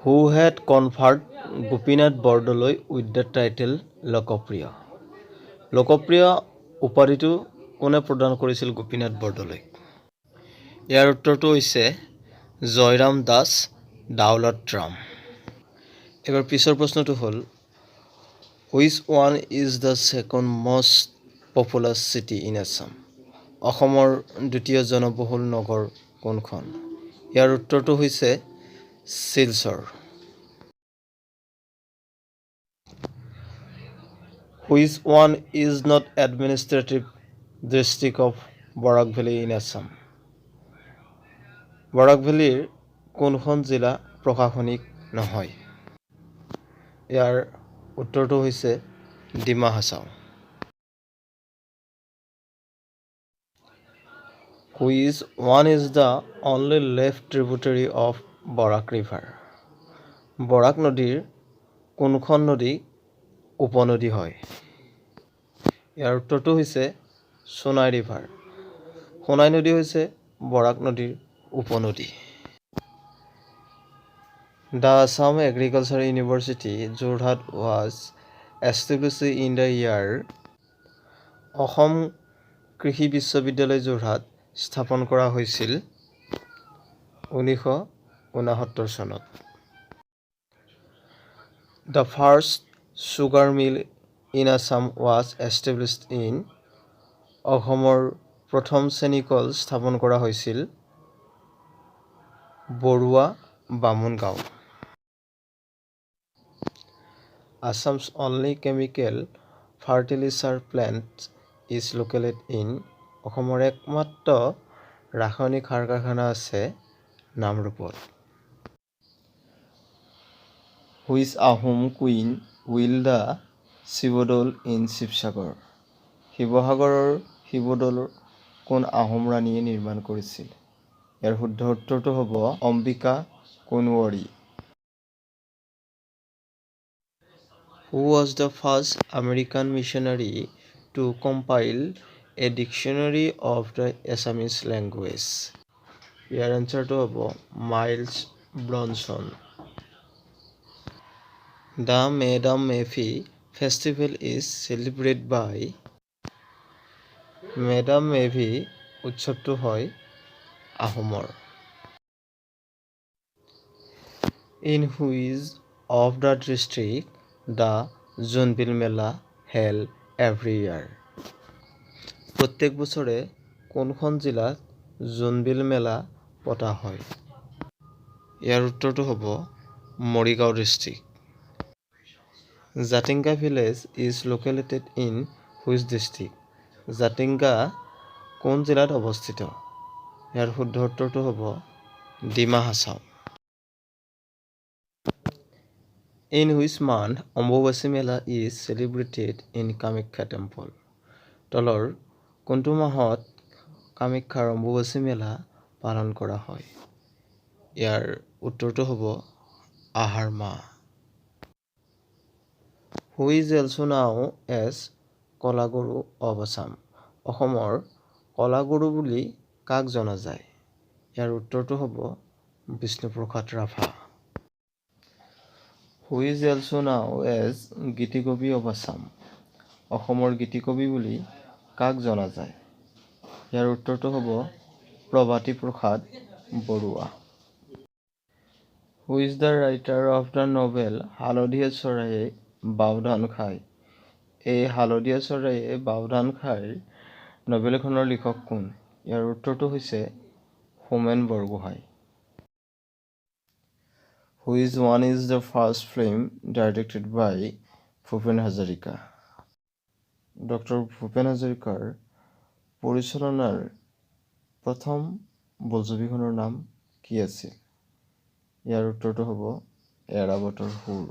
Who had conferred Gopinath Bordoloi with the title লোকপ্ৰিয়? লোকপ্ৰিয় উপাধিটো কোনে প্ৰদান কৰিছিল গোপীনাথ বৰদলৈক? ইয়াৰ উত্তৰটো হৈছে জয়ৰাম দাস দাউলত ৰাম। এবাৰ পিছৰ প্ৰশ্নটো হ'ল Which one is the second most populous city in Assam? অসমৰ দ্বিতীয় জনবহুল নগৰ কোনখন? ইয়াৰ উত্তৰটো হৈছে Silchar. Which one is not administrative district of Barak Valley in Assam? Barak Valleyৰ কোনখন জিলা প্ৰশাসনিক নহয়? ইয়াৰ উত্তৰটো হৈছে Dima Hasao. Which one is the only left tributary of Barak River? বৰাক নদীৰ কোনখন নদী উপনদী হয়? ইয়াৰ উত্তৰটো হৈছে সোনাই ৰিভাৰ। সোনাই নদী হৈছে বৰাক নদীৰ উপনদী। The Assam Agricultural University, Jorhat was established in the year Assam কৃষি বিশ্ববিদ্যালয় যোৰহাট স্থাপন কৰা হৈছিল 1969 চনত। The first sugar mill in Assam was established in অসমৰ প্ৰথম চেনিকল স্থাপন কৰা হৈছিল বৰুৱা বামুণ গাঁও। Assam's only chemical fertilizer plant is located in অসমৰ একমাত্ৰ ৰাসায়নিক সাৰ কাৰখানা আছে নামৰূপত। Which Ahom queen will the Sivadol in Sivasagar? শিৱসাগৰৰ শিৱদৌল কোন আহোম ৰাণীয়ে নিৰ্মাণ কৰিছিল? ইয়াৰ শুদ্ধ উত্তৰটো হ'ব Ambika কোনৱাৰী। Who was the first American missionary to compile a dictionary of the Assamese language? ইয়াৰ এনচাৰটো হ'ব miles Bronson. The Madam Mefi festival is celebrated by Madam Mefi উৎসৱটো হয় আহোমৰ। In which of the district the Jonbeel Mela held every year? প্ৰত্যেক বছৰে কোনখন জিলাত জোনবিল মেলা পতা হয়? ইয়াৰ উত্তৰটো হ'ব Morigaon district. Jatinga village is located in which district? Jatinga কোন জিলাত অৱস্থিত? ইয়াৰ শুদ্ধ উত্তৰটো হ'ব Dima Hasao. In which month Ambubachi Mela is celebrated in Kamakhya temple? তলৰ কোনটো মাহত কামাখ্যাৰ অম্বুবাচী মেলা পালন কৰা হয়? ইয়াৰ উত্তৰটো হ'ব আহাৰ মাহ। Who is also known as Kalaguru of Assam? অসমৰ কলাগুৰু বুলি কাক জনা যায়? ইয়াৰ উত্তৰটো হ'ব Bishnuprasad Rabha. Who is also known as গীতিকবি of Assam? অসমৰ গীতিকবি বুলি কাক জনা যায়? ইয়াৰ উত্তৰটো হ'ব প্ৰভাতী প্ৰসাদ Barua. Who is the writer of the novel হালধীয়া চৰায়ে বাওধান খায়? এই হালধীয়া চৰায়ে বাওধান খায় নভেলখনৰ লিখক কোন? ইয়াৰ উত্তৰটো হৈছে Homen Borgohain. Which one is the first film directed by Bhupen Hazarika? Doctor Bhupen হাজৰিকাৰ পৰিচালনাৰ প্ৰথম বোলছবিখনৰ নাম কি আছিল? ইয়াৰ উত্তৰটো হ'ব এৰাবতৰ সুৰ।